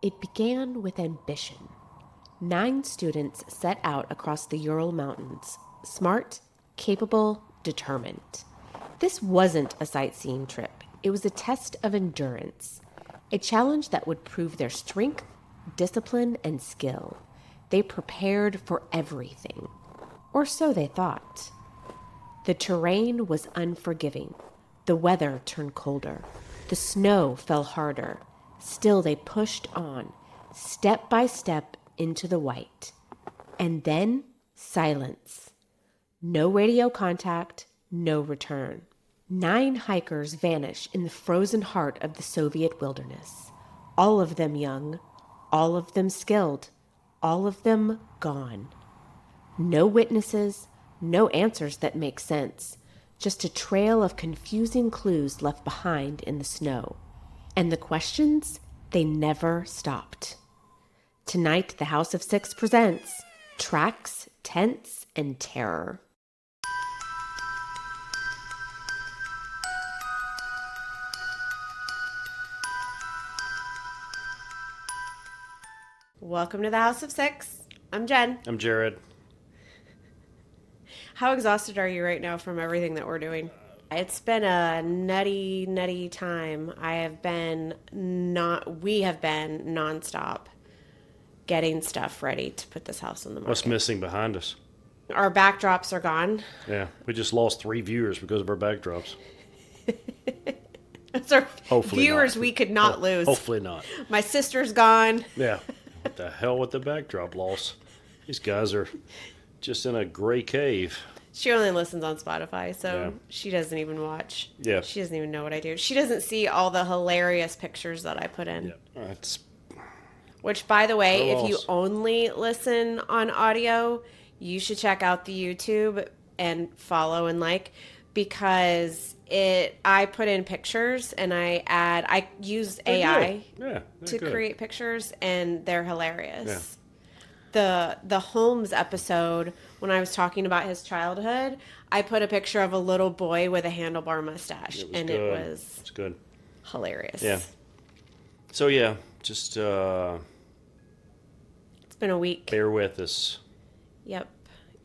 It began with ambition. 9 students set out across the Ural Mountains, smart, capable, determined. This wasn't a sightseeing trip. It was a test of endurance, a challenge that would prove their strength, discipline, and skill. They prepared for everything, or so they thought. The terrain was unforgiving. The weather turned colder. The snow fell harder. Still they pushed on, step by step into the white. And then silence. No radio contact, no return. 9 hikers vanish in the frozen heart of the Soviet wilderness. All of them young, all of them skilled, all of them gone. No witnesses, no answers that make sense. Just a trail of confusing clues left behind in the snow. And the questions, they never stopped. Tonight, the House of Syx presents Tracks, Tents, and Terror. Welcome to the House of Syx. I'm Jen. I'm Jared. How exhausted are you right now from everything that we're doing? It's been a nutty time. We have been nonstop getting stuff ready to put this house on the market. What's missing behind us? Our backdrops are gone. Yeah, we just lost 3 viewers because of our backdrops. It's our Hopefully viewers not. we could not lose. Hopefully not. My sister's gone. Yeah. What the hell with the backdrop loss? These guys are just in a gray cave. She only listens on Spotify, so Yeah. she doesn't even watch. Yeah. She doesn't even know what I do. She doesn't see all the hilarious pictures that I put in. Yeah. That's Which, by the way, Her if you loss. only listen on audio, you should check out the YouTube and follow and like, because I put in pictures and I use AI to create pictures, and they're hilarious. The Holmes episode, when I was talking about his childhood, I put a picture of a little boy with a handlebar mustache, and it was It's good. hilarious. Yeah. So yeah, just It's been a week. bear with us. Yep.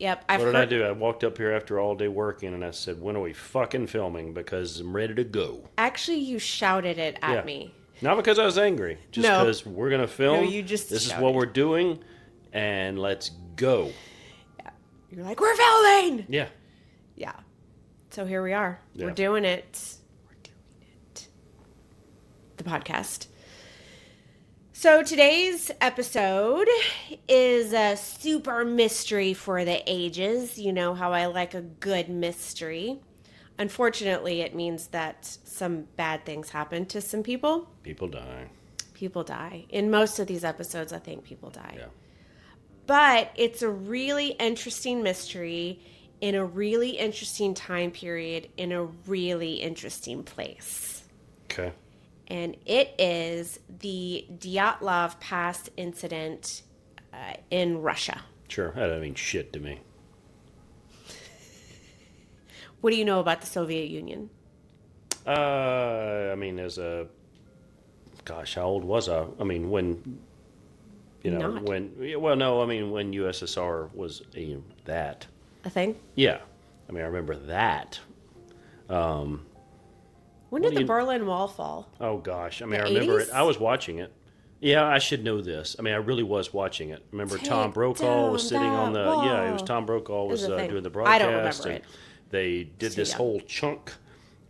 What What did I do? I walked up here after all day working and I said, when are we fucking filming? Because I'm ready to go. Actually, you shouted it at Yeah. me. Not because I was angry. Just No. because we're going to film. No, you just This is shouted. what we're doing. And let's go. You're like, we're filming! Yeah. Yeah. So here we are. Yeah. We're doing it. The podcast. So today's episode is a super mystery for the ages. You know how I like a good mystery. Unfortunately, it means that some bad things happen to some people. People die. People die. In most of these episodes, I think people die. Yeah. But it's a really interesting mystery in a really interesting time period in a really interesting place. Okay. And it is the Dyatlov Pass Incident in Russia. Sure. That doesn't mean shit to me. What do you know about the Soviet Union? I mean, gosh, how old was I? I mean, when, Not. when USSR was that. A thing? Yeah. I mean, I remember that. When did the Berlin Wall fall? Oh, gosh. I mean, The I remember 80s? it. I was watching it. Yeah, I should know this. I mean, I really was watching it. Remember Tom Take Brokaw was down sitting on that the... wall. Yeah, it was Tom Brokaw was It was a thing. doing the I broadcast. don't remember and it. They did Too this young. whole chunk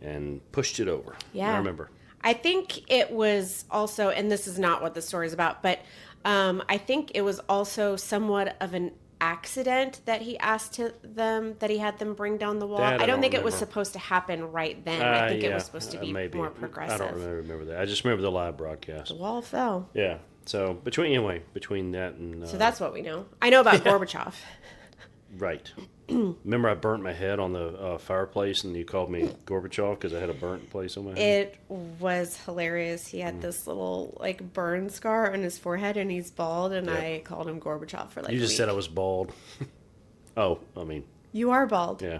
and pushed it over. Yeah. I remember. I think it was also, and this is not what the story is about, but I think it was also somewhat of an accident that he had them bring down the wall. That I I don't don't think it was remember. supposed to happen right then. I think it Yeah, was supposed to be maybe. more progressive. I don't remember that. I just remember the live broadcast. The wall fell. Yeah. So between that and So that's what we know. I know about Gorbachev. right. Remember, I burnt my head on the fireplace, and you called me Gorbachev because I had a burnt place on my head. It was hilarious. He had this little like burn scar on his forehead, and he's bald. And Yeah. I called him Gorbachev for like. You a just week. said I was bald. Oh, I mean, You are bald. yeah.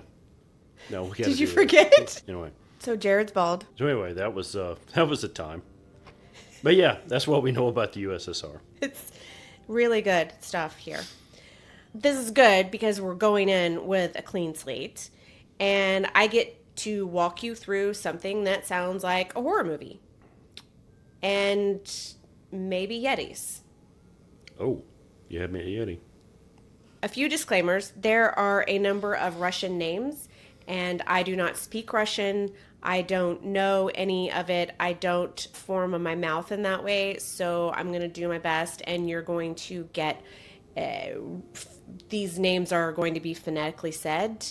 No, we gotta Did you do that. forget? Anyway, So Jared's bald. that was the time. But yeah, that's what we know about the USSR. It's really good stuff here. This is good because we're going in with a clean slate, and I get to walk you through something that sounds like a horror movie. And maybe Yetis. Oh, you had me a Yeti. A few disclaimers. There are a number of Russian names, and I do not speak Russian. I don't know any of it. I don't form my mouth in that way, so I'm going to do my best, and you're going to get... these names are going to be phonetically said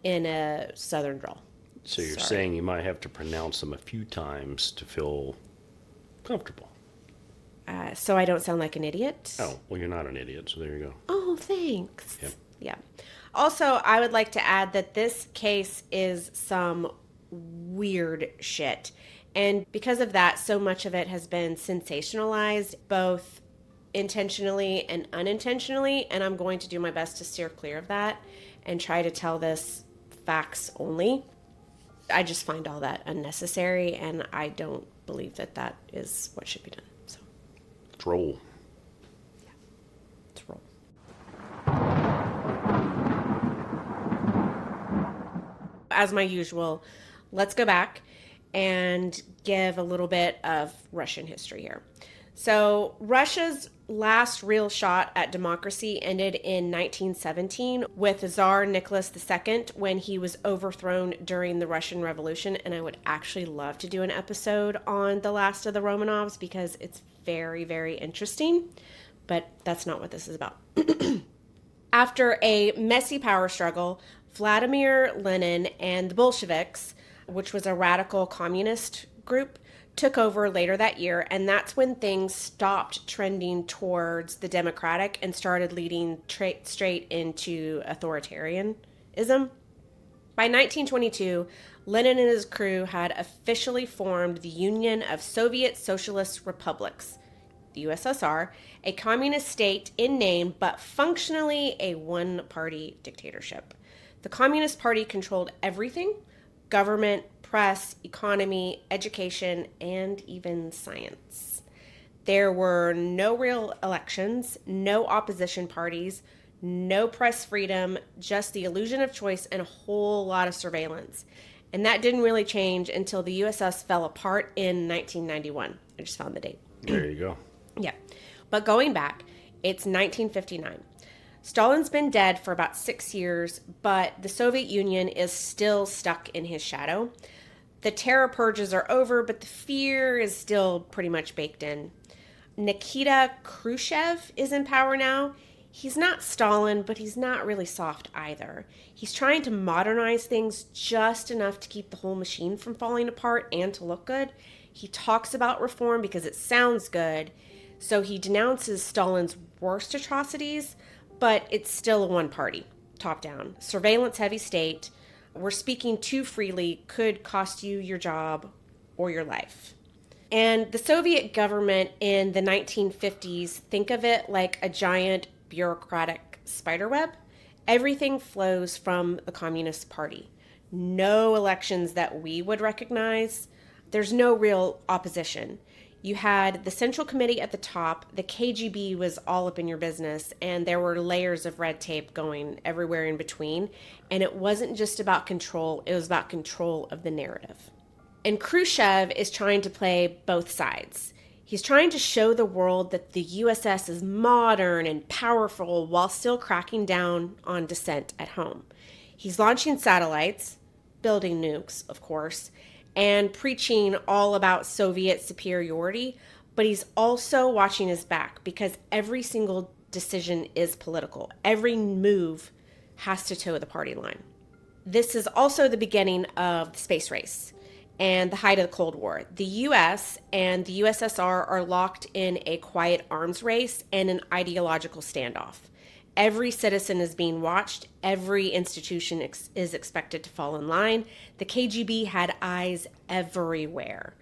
in a southern drawl. So you're saying you might have to pronounce them a few times to feel comfortable. So I don't sound like an idiot. Oh, well, you're not an idiot, so there you go. Oh, thanks. Yep. Yeah. Also, I would like to add that this case is some weird shit. And because of that, so much of it has been sensationalized, both intentionally and unintentionally. And I'm going to do my best to steer clear of that and try to tell this facts only. I just find all that unnecessary, and I don't believe that that is what should be done. So let's roll. Yeah, let's roll. As my usual, let's go back and give a little bit of Russian history here. So Russia's last real shot at democracy ended in 1917 with Tsar Nicholas II when he was overthrown during the Russian Revolution. And I would actually love to do an episode on the last of the Romanovs because it's very, very interesting. But that's not what this is about. After a messy power struggle, Vladimir Lenin and the Bolsheviks, which was a radical communist group, took over later that year, and that's when things stopped trending towards the democratic and started leading straight into authoritarianism. By 1922, Lenin and his crew had officially formed the Union of Soviet Socialist Republics, the USSR, a communist state in name, but functionally a one-party dictatorship. The Communist Party controlled everything: government, press, economy, education, and even science. There were no real elections, no opposition parties, no press freedom, just the illusion of choice and a whole lot of surveillance. And that didn't really change until the USS fell apart in 1991. I just found the date. There you go. Yeah. But going back, it's 1959. Stalin's been dead for about 6 years, but the Soviet Union is still stuck in his shadow. The terror purges are over, but the fear is still pretty much baked in. Nikita Khrushchev is in power now. He's not Stalin, but he's not really soft either. He's trying to modernize things just enough to keep the whole machine from falling apart and to look good. He talks about reform because it sounds good, so he denounces Stalin's worst atrocities, but it's still a one-party, top-down, surveillance-heavy state. Where speaking too freely could cost you your job or your life. And the Soviet government in the 1950s, think of it like a giant bureaucratic spiderweb. Everything flows from the Communist Party. No elections that we would recognize. There's no real opposition. You had the Central Committee at the top, the KGB was all up in your business, and there were layers of red tape going everywhere in between. And it wasn't just about control, it was about control of the narrative. And Khrushchev is trying to play both sides. He's trying to show the world that the USS is modern and powerful while still cracking down on dissent at home. He's launching satellites, building nukes, of course, and preaching all about Soviet superiority, but he's also watching his back because every single decision is political. Every move has to toe the party line. This is also the beginning of the space race and the height of the Cold War. The US and the USSR are locked in a quiet arms race and an ideological standoff. Every citizen is being watched. Every institution is expected to fall in line. The KGB had eyes everywhere.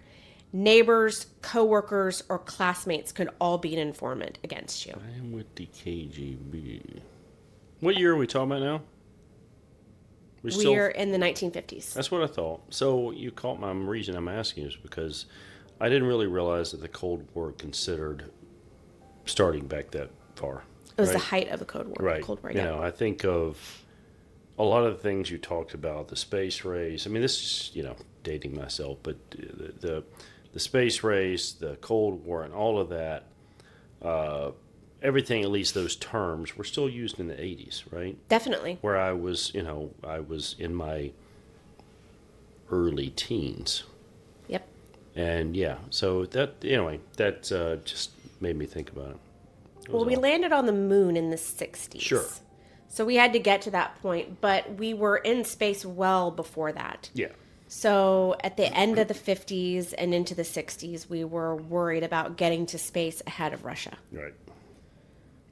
Neighbors, coworkers, or classmates could all be an informant against you. I am with the KGB. What year are we talking about now? We're in the 1950s. That's what I thought. So you caught my reason I'm asking is because I didn't really realize that the Cold War considered starting back that far. It was right? the height of the Cold War. Right. Cold War, You yeah. know, I think of a lot of the things you talked about, the space race. I mean, this is, dating myself, but the space race, the Cold War, and all of that, everything, at least those terms, were still used in the 80s, right? Definitely. Where I was in my early teens. Yep. And yeah, so that just made me think about it. Well, we landed on the moon in the 60s. Sure. So we had to get to that point, but we were in space well before that. Yeah. So at the end of the 50s and into the 60s, we were worried about getting to space ahead of Russia. Right.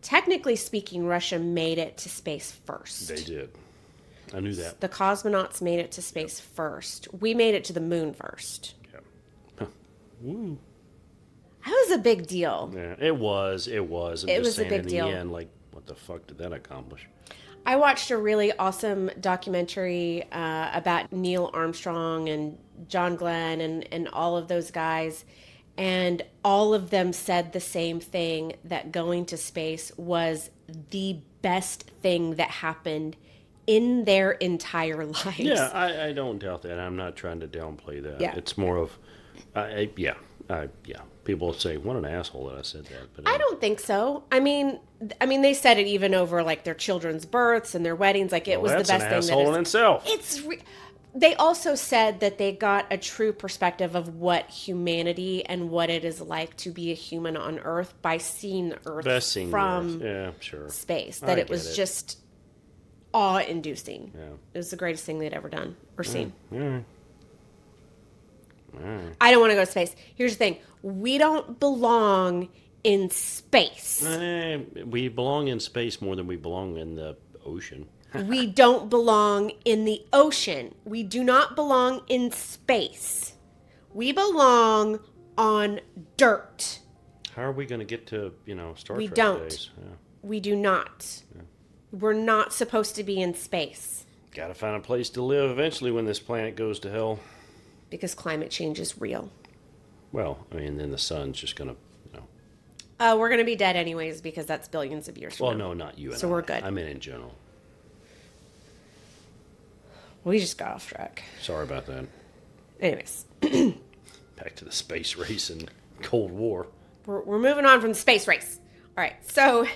Technically speaking, Russia made it to space first. They did. I knew that. The cosmonauts made it to space first. We made it to the moon first. Yeah. Huh. Woo. That was a big deal. Yeah, it was. I'm It just was a saying big in the deal. end, like, what the fuck did that accomplish? I watched a really awesome documentary about Neil Armstrong and John Glenn and all of those guys. And all of them said the same thing, that going to space was the best thing that happened in their entire lives. Yeah, I don't doubt that. I'm not trying to downplay that. Yeah. It's more of, yeah. People say, what an asshole that I said that. But I don't think so. I mean, they said it even over like their children's births and their weddings. Like it was the best that's an thing. asshole in itself. They also said that they got a true perspective of what humanity and what it is like to be a human on Earth by seeing the Earth from Yeah, sure. space. That it was just awe-inducing. Yeah. It was the greatest thing they'd ever done or seen. Yeah. I don't want to go to space. Here's the thing. We don't belong in space. We belong in space more than we belong in the ocean. We don't belong in the ocean. We do not belong in space. We belong on dirt. How are we going to get to, Star We Trek don't. days? Yeah. We do not. Yeah. We're not supposed to be in space. Got to find a place to live eventually when this planet goes to hell. Because climate change is real. Well, I mean, then the sun's just going to, We're going to be dead anyways because that's billions of years from Well, now. no, not you and So I. we're good. I mean in general. We just got off track. Sorry about that. Anyways. Back to the space race and Cold War. We're moving on from the space race. All right. So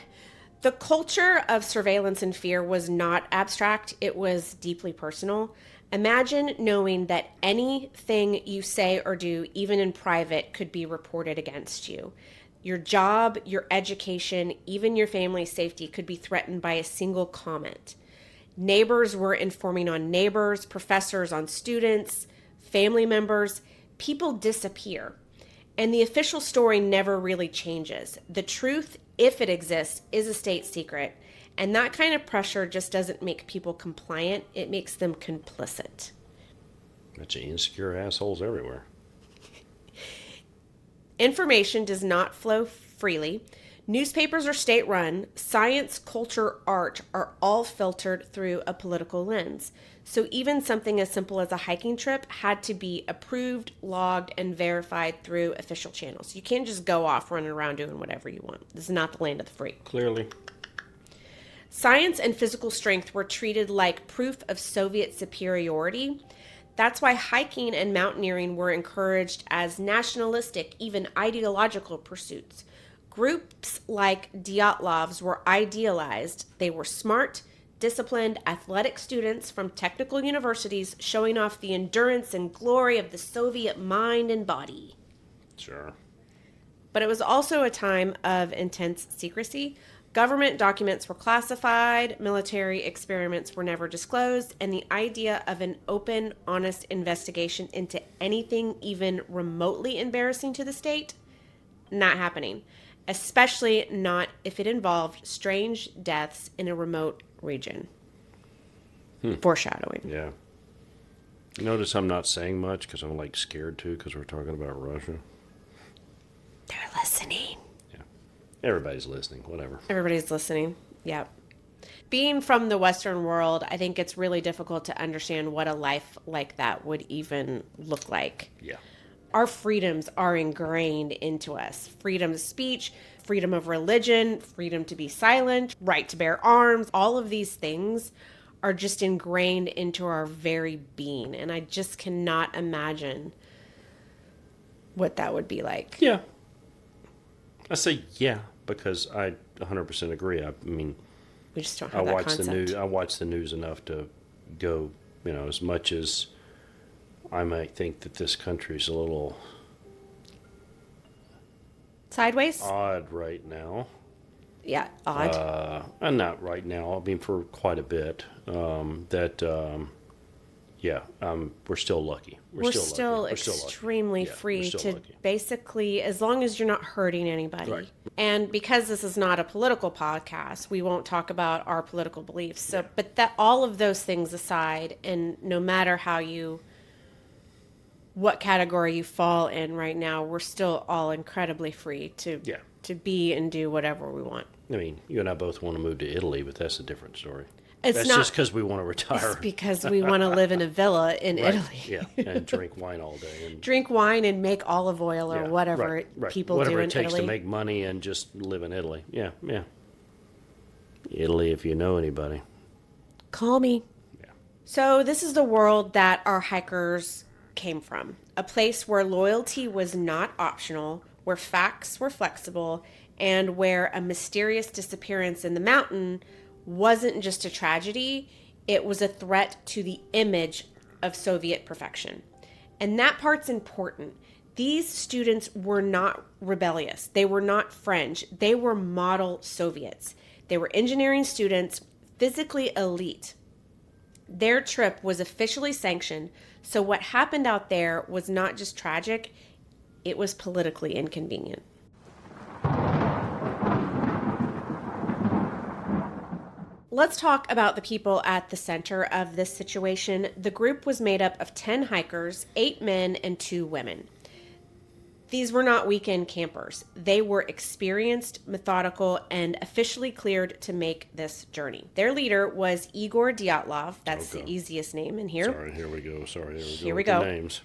the culture of surveillance and fear was not abstract. It was deeply personal. Imagine knowing that anything you say or do, even in private, could be reported against you. Your job, your education, even your family's safety could be threatened by a single comment. Neighbors were informing on neighbors, professors on students, family members. People disappear. And the official story never really changes. The truth, if it exists, is a state secret. And that kind of pressure just doesn't make people compliant. It makes them complicit. Bunch of insecure assholes everywhere. Information does not flow freely. Newspapers are state-run. Science, culture, art are all filtered through a political lens. So even something as simple as a hiking trip had to be approved, logged, and verified through official channels. You can't just go off running around doing whatever you want. This is not the land of the free. Clearly. Science and physical strength were treated like proof of Soviet superiority. That's why hiking and mountaineering were encouraged as nationalistic, even ideological pursuits. Groups like Dyatlovs were idealized. They were smart, disciplined, athletic students from technical universities showing off the endurance and glory of the Soviet mind and body. Sure. But it was also a time of intense secrecy. Government documents were classified, military experiments were never disclosed, and the idea of an open, honest investigation into anything even remotely embarrassing to the state, not happening. Especially not if it involved strange deaths in a remote region. Foreshadowing. Yeah. Notice I'm not saying much because I'm scared too because we're talking about Russia. They're listening. Yeah. Everybody's listening. Whatever. Everybody's listening. Yep. Being from the Western world, I think it's really difficult to understand what a life like that would even look like. Yeah. our freedoms are ingrained into us. Freedom of speech, freedom of religion, freedom to be silent, right to bear arms. All of these things are just ingrained into our very being. And I just cannot imagine what that would be like. Yeah. I say yeah because I 100% agree. I mean, we just don't have that concept. I watch the news enough to go, as much as I might think that this country's a little sideways, odd right now. Yeah, odd. And not right now. I mean, for quite a bit. We're still lucky. We're still extremely free to lucky. Basically, as long as you're not hurting anybody. Right. And because this is not a political podcast, we won't talk about our political beliefs. So, but that all of those things aside, and no matter what category you fall in right now, we're still all incredibly free to be and do whatever we want. I mean, you and I both want to move to Italy, but that's a different story. That's just because we want to retire. It's because we want to live in a villa in Italy. Yeah, and drink wine all day. And drink wine and make olive oil or whatever people do in Italy. Whatever it takes to make money and just live in Italy. Yeah. Italy, if you know anybody. Call me. Yeah. So this is the world that our hikers came from. A place where loyalty was not optional, where facts were flexible, and where a mysterious disappearance in the mountain wasn't just a tragedy, it was a threat to the image of Soviet perfection. And that part's important. These students were not rebellious. They were not French. They were model Soviets. They were engineering students, physically elite. Their trip was officially sanctioned, so what happened out there was not just tragic, it was politically inconvenient. Let's talk about the people at the center of this situation. The group was made up of 10 hikers, 8 men and 2 women. These were not weekend campers. They were experienced, methodical, and officially cleared to make this journey. Their leader was Igor Dyatlov. That's the easiest name in here. Sorry, here we go. Here we go. Names.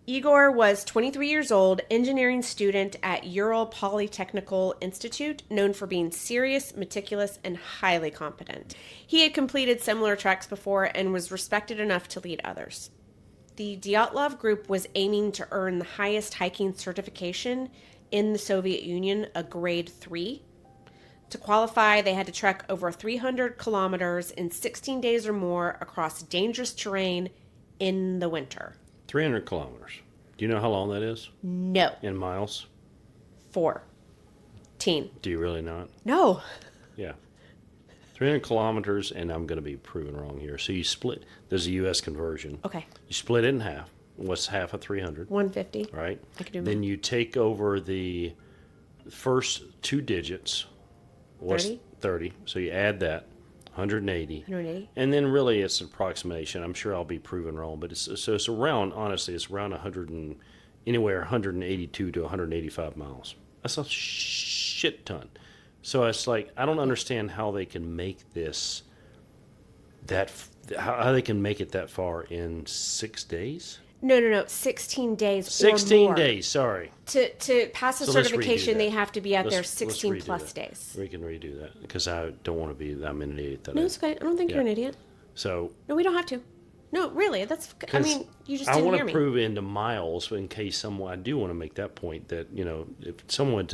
Igor was 23 years old, engineering student at Ural Polytechnical Institute, known for being serious, meticulous, and highly competent. He had completed similar treks before and was respected enough to lead others. The Dyatlov group was aiming to earn the highest hiking certification in the Soviet Union, a grade 3. To qualify, they had to trek over 300 kilometers in 16 days or more across dangerous terrain in the winter. 300 kilometers. Do you know how long that is? No. In miles? 14. Do you really not? No. Yeah. 300 kilometers, and I'm going to be proven wrong here. So you split, there's a U.S. conversion. Okay. You split it in half. What's half of 300? 150. Right. I can do Then you take over the first 2 digits. 30? 30. So you add that. 180. 180. And then really it's an approximation. I'm sure I'll be proven wrong, but it's around, honestly, it's around 182 to 185 miles. That's a shit ton. So it's like, I don't understand how they can make this how they can make it that far in 6 days. No. 16 days 16 or more. days, sorry. To pass the certification, they have to be out there 16 plus that. days. We can redo that because I don't want to be, I'm an idiot. No, it's okay. I don't think you're an idiot. So. No, we don't have to. No, really. You just didn't hear me. I want to prove into miles in case I do want to make that point that, if someone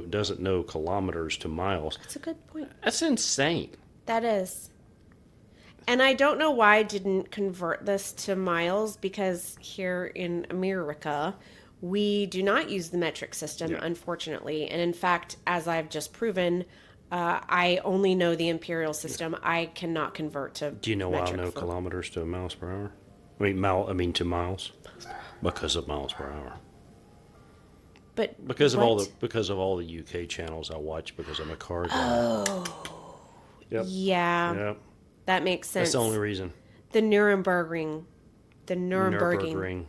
doesn't know kilometers to miles. That's a good point. That's insane. That is. And I don't know why I didn't convert this to miles, because here in America, we do not use the metric system, unfortunately. And in fact, as I've just proven, I only know the imperial system. I cannot convert to Do you know why I know kilometers to miles per hour? To miles. Because of miles per hour. But because of all the UK channels I watch because I'm a car guy. Oh. Yep. Yeah. Yep. That makes sense. That's the only reason. The Nuremberging. The Nuremberging.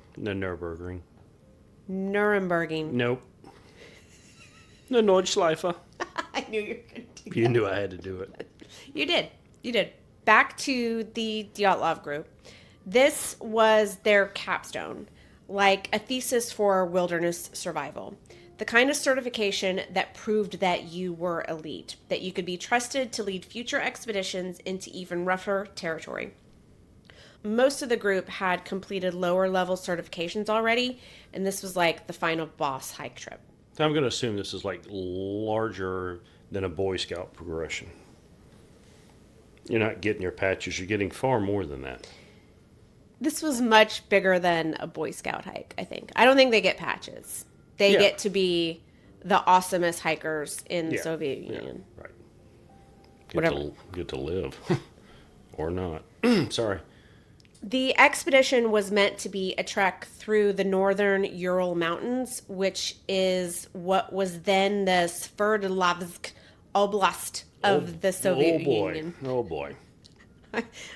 Nuremberging. Nope. The Nordschleife. I knew you were going to do that. You knew I had to do it. You did. Back to the Dyatlov group. This was their capstone. like a thesis for wilderness survival. The kind of certification that proved that you were elite, that you could be trusted to lead future expeditions into even rougher territory. Most of the group had completed lower level certifications already, and this was like the final boss hike trip. So I'm going to assume this is like larger than a Boy Scout progression. You're not getting your patches, you're getting far more than that. This was much bigger than a Boy Scout hike, I think. I don't think they get patches. They get to be the awesomest hikers in the Soviet Union. Right. Get to live. Or not. Sorry. The expedition was meant to be a trek through the northern Ural Mountains, which is what was then the Sverdlovsk Oblast of the Soviet Union. Oh, boy.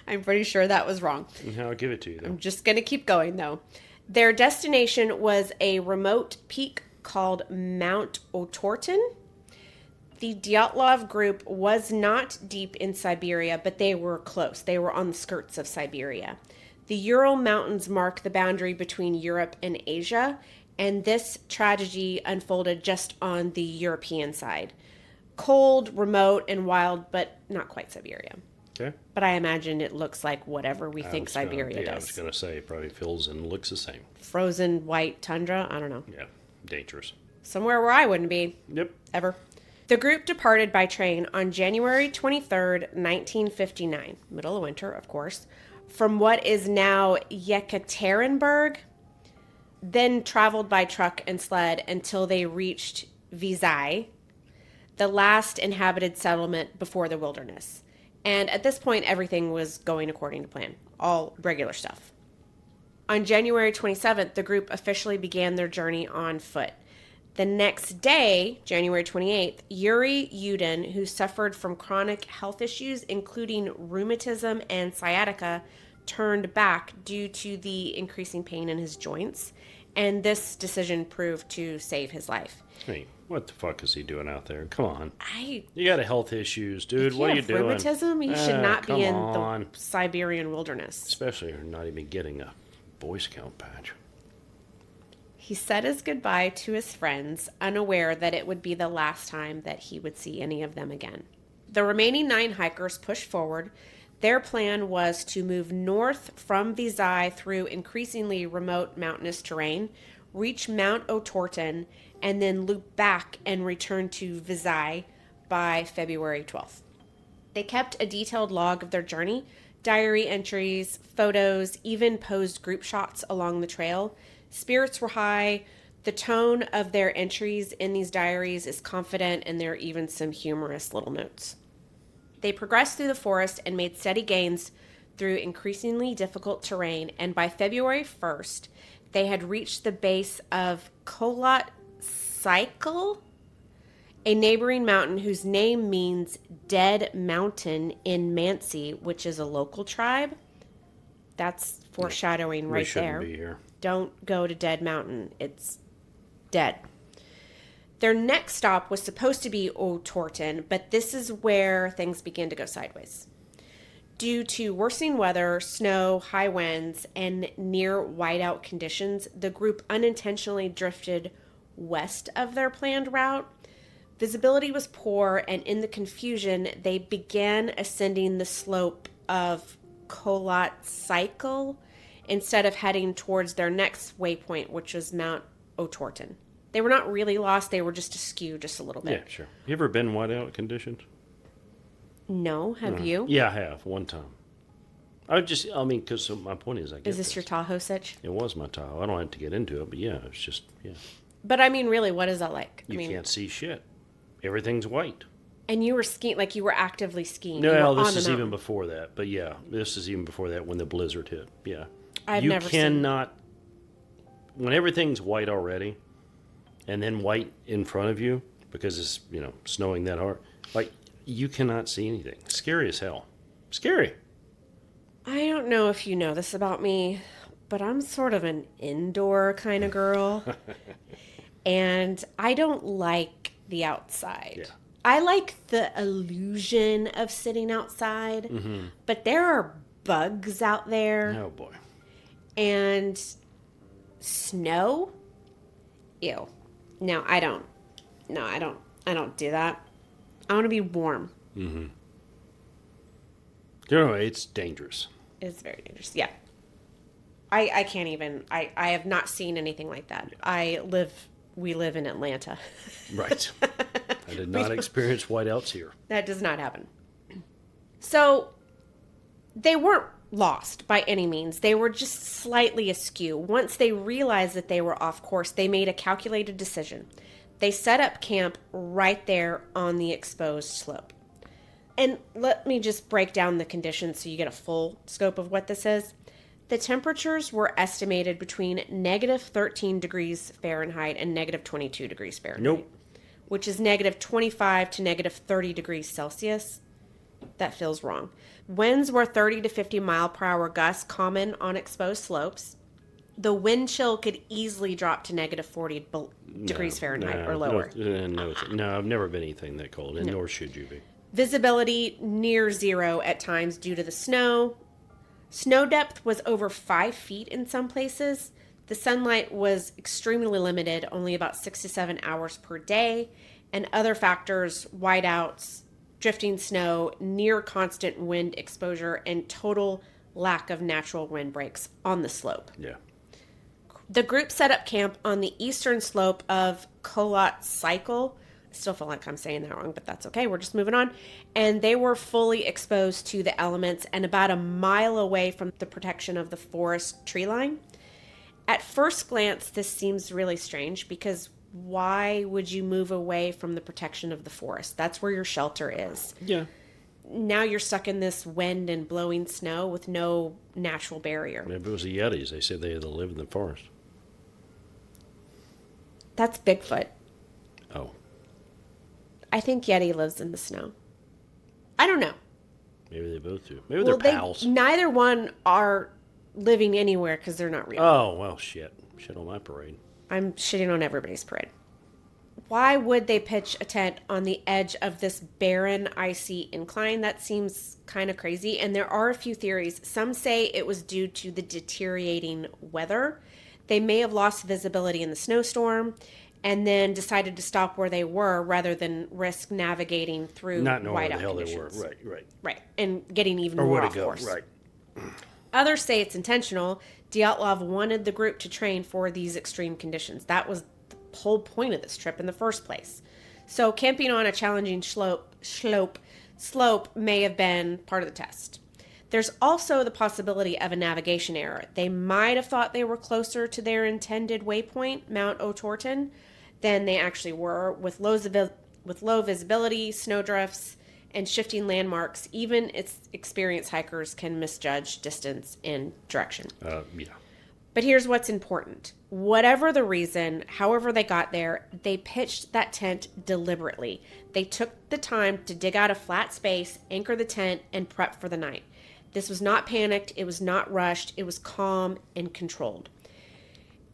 I'm pretty sure that was wrong. I'll give it to you, though. I'm just going to keep going, though. Their destination was a remote peak called Mount Otorten. The Dyatlov group was not deep in Siberia, but they were close. They were on the skirts of Siberia. The Ural Mountains mark the boundary between Europe and Asia, and this tragedy unfolded just on the European side. Cold, remote, and wild, but not quite Siberia. Okay. But I imagine it looks like whatever we think Siberia does. I was going to say, it probably feels and looks the same. Frozen white tundra? I don't know. Yeah, dangerous. Somewhere where I wouldn't be. Yep. Ever. The group departed by train on January 23rd, 1959, middle of winter, of course, from what is now Yekaterinburg, then traveled by truck and sled until they reached Vizhai, the last inhabited settlement before the wilderness. And at this point, everything was going according to plan, all regular stuff. On January 27th, the group officially began their journey on foot. The next day, January 28th, Yuri Yudin, who suffered from chronic health issues, including rheumatism and sciatica, turned back due to the increasing pain in his joints. And this decision proved to save his life. Hey, what the fuck is he doing out there? Come on. You got health issues, dude. What are you doing? Rheumatism? You should not be in the Siberian wilderness. Especially if you're not even getting a Boy Scout badge. He said his goodbye to his friends, unaware that it would be the last time that he would see any of them again. The remaining 9 hikers pushed forward. Their plan was to move north from Vizhai through increasingly remote mountainous terrain, reach Mount Otorten, and then loop back and return to Vizhai by February 12th. They kept a detailed log of their journey, diary entries, photos, even posed group shots along the trail. Spirits were high. The tone of their entries in these diaries is confident, and there are even some humorous little notes. They progressed through the forest and made steady gains through increasingly difficult terrain, and by February 1st, they had reached the base of Kholat Sykel, a neighboring mountain whose name means Dead Mountain in Mansi, which is a local tribe. That's foreshadowing right there. Be here. Don't go to Dead Mountain. It's dead. Their next stop was supposed to be Otorten, but this is where things began to go sideways. Due to worsening weather, snow, high winds, and near whiteout conditions, the group unintentionally drifted west of their planned route. Visibility was poor, and in the confusion, they began ascending the slope of Kholat Sykel instead of heading towards their next waypoint, which was Mount Otorten. They were not really lost. They were just askew just a little bit. Yeah, sure. You ever been whiteout conditions? No. Have you? Yeah, I have. One time. Because my point is, Is this your Tahoe sitch? It was my Tahoe. I don't have to get into it, but yeah, it's just, yeah. But I mean, really, what is that like? You can't see shit. Everything's white. And you were skiing, like you were actively skiing. No, this is even before that. But yeah, this is even before that when the blizzard hit. Yeah. I've never seen. You cannot, when everything's white already, and then white in front of you, because it's, snowing that hard, like, you cannot see anything. Scary as hell. Scary. I don't know if you know this about me, but I'm sort of an indoor kind of girl. And I don't like the outside. Yeah. I like the illusion of sitting outside, but there are bugs out there. Oh, boy. And Snow? Ew. No, I don't. No, I don't do that. I want to be warm. Mm-hmm. You know, it's dangerous. It's very dangerous. Yeah. I can't even. I have not seen anything like that. We live in Atlanta. Right. I did not experience whiteouts here. That does not happen. So they weren't lost by any means. They were just slightly askew. Once they realized that they were off course, they made a calculated decision. They set up camp right there on the exposed slope. And let me just break down the conditions so you get a full scope of what this is. The temperatures were estimated between negative 13 degrees Fahrenheit and negative 22 degrees Fahrenheit. Nope. Which is negative 25 to negative 30 degrees Celsius. That feels wrong. Winds were 30 to 50 mile per hour gusts, common on exposed slopes. The wind chill could easily drop to negative 40 degrees Fahrenheit or lower. No, I've never been anything that cold, and nor should you be. Visibility near zero at times due to the snow. Snow depth was over 5 feet in some places. The sunlight was extremely limited, only about 6 to 7 hours per day. And other factors, whiteouts, drifting snow, near constant wind exposure, and total lack of natural wind breaks on the slope. Yeah. The group set up camp on the eastern slope of Kolot Cycle. I still feel like I'm saying that wrong, but that's okay. We're just moving on. And they were fully exposed to the elements and about a mile away from the protection of the forest tree line. At first glance, this seems really strange because why would you move away from the protection of the forest? That's where your shelter is. Yeah. Now you're stuck in this wind and blowing snow with no natural barrier. Maybe it was the Yetis. They said they had to live in the forest. That's Bigfoot. Oh. I think Yeti lives in the snow. I don't know. Maybe they both do. Maybe they're pals. Neither one are living anywhere because they're not real. Oh, well, shit. Shit on my parade. I'm shitting on everybody's parade. Why would they pitch a tent on the edge of this barren, icy incline? That seems kind of crazy. And there are a few theories. Some say it was due to the deteriorating weather. They may have lost visibility in the snowstorm and then decided to stop where they were rather than risk navigating through not knowing where whiteout the hell conditions. they were. Right. Right. And getting even Or more where to off go. course. Right. Others say it's intentional. Dyatlov wanted the group to train for these extreme conditions. That was the whole point of this trip in the first place. So camping on a challenging slope may have been part of the test. There's also the possibility of a navigation error. They might have thought they were closer to their intended waypoint, Mount O'Torton, than they actually were, with low visibility, snowdrifts, and shifting landmarks. Even experienced hikers can misjudge distance and direction. Yeah. But here's what's important. Whatever the reason, however they got there, they pitched that tent deliberately. They took the time to dig out a flat space, anchor the tent, and prep for the night. This was not panicked. It was not rushed. It was calm and controlled.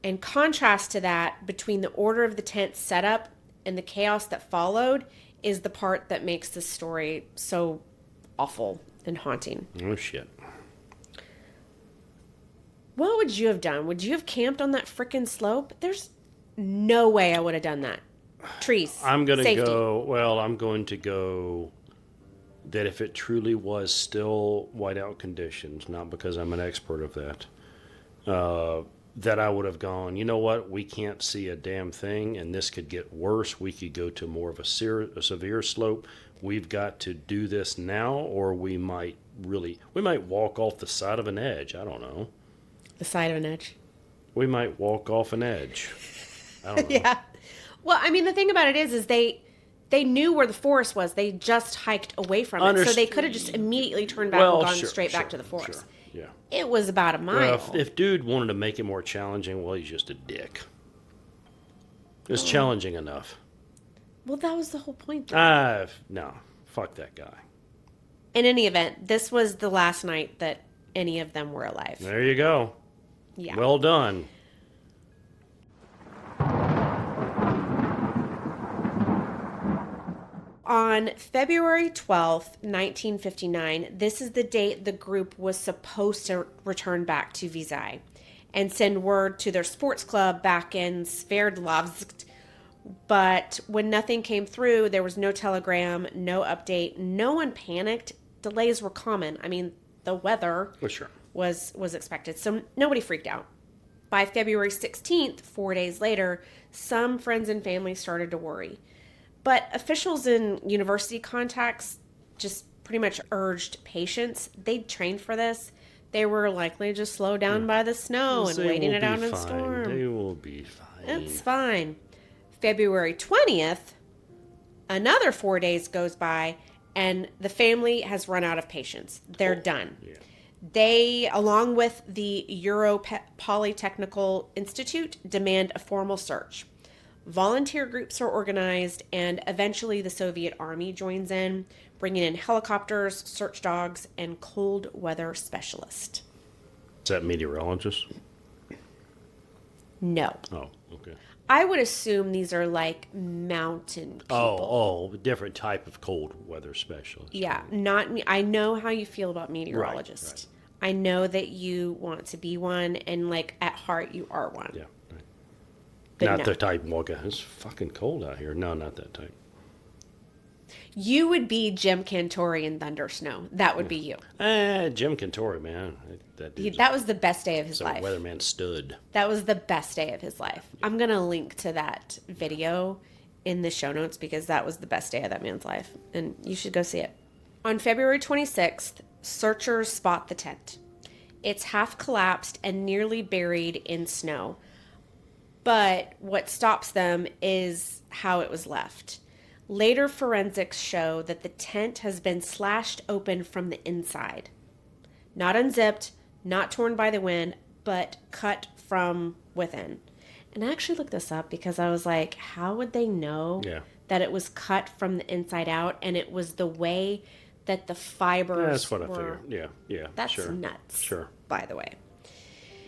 In contrast to that, between the order of the tent setup and the chaos that followed, is the part that makes this story so awful and haunting. Oh, shit. What would you have done? Would you have camped on that frickin' slope? There's no way I would have done that. Trees. I'm going safety. I'm going to go that if it truly was still whiteout conditions, not because I'm an expert of that, that I would have gone, you know what, we can't see a damn thing, and this could get worse. We could go to more of a severe slope. We've got to do this now, or we might walk off the side of an edge. I don't know. The side of an edge. We might walk off an edge. I don't know. Yeah. Well, I mean, the thing about it is they knew where the forest was. They just hiked away from it. So they could have just immediately turned back and gone straight back to the forest. Sure. Yeah. It was about a mile. Well, if dude wanted to make it more challenging, well, he's just a dick. It's challenging enough. Well, that was the whole point. No. Fuck that guy. In any event, this was the last night that any of them were alive. There you go. Yeah. Well done. On February 12th, 1959, this is the date the group was supposed to return back to Visay. and send word to their sports club back in Sverdlovsk. But when nothing came through, there was no telegram, no update. No one panicked. Delays were common. I mean, the weather was expected, so nobody freaked out. By February 16th, 4 days later, some friends and family started to worry. But officials and university contacts just pretty much urged patience. They'd trained for this. They were likely just slowed down by the snow and waiting it out in the storm. They will be fine. It's fine. February 20th, another 4 days goes by, and the family has run out of patience. They're done. Yeah. They, along with the Euro Polytechnical Institute, demand a formal search. Volunteer groups are organized, and eventually the Soviet army joins in, bringing in helicopters, search dogs, and cold weather specialists. Is that meteorologist? No. Oh, okay. I would assume these are like mountain people. Oh, different type of cold weather specialist. Yeah, not me. I know how you feel about meteorologists. Right. I know that you want to be one, and like at heart, you are one. Yeah, right. But Not no. the type, well, it's fucking cold out here. No, not that type. You would be Jim Cantori in Thunder Snow. That would be you. Jim Cantori, man. That was the best day of his life. Weatherman stud. That was the best day of his life. I'm going to link to that video in the show notes because that was the best day of that man's life. And you should go see it. On February 26th, searchers spot the tent. It's half collapsed and nearly buried in snow. But what stops them is how it was left. Later forensics show that the tent has been slashed open from the inside. Not unzipped, not torn by the wind, but cut from within. And I actually looked this up because I was like, how would they know that it was cut from the inside out? And it was the way that the fibers That's what were. I figured. Yeah, That's sure. nuts. Sure. By the way.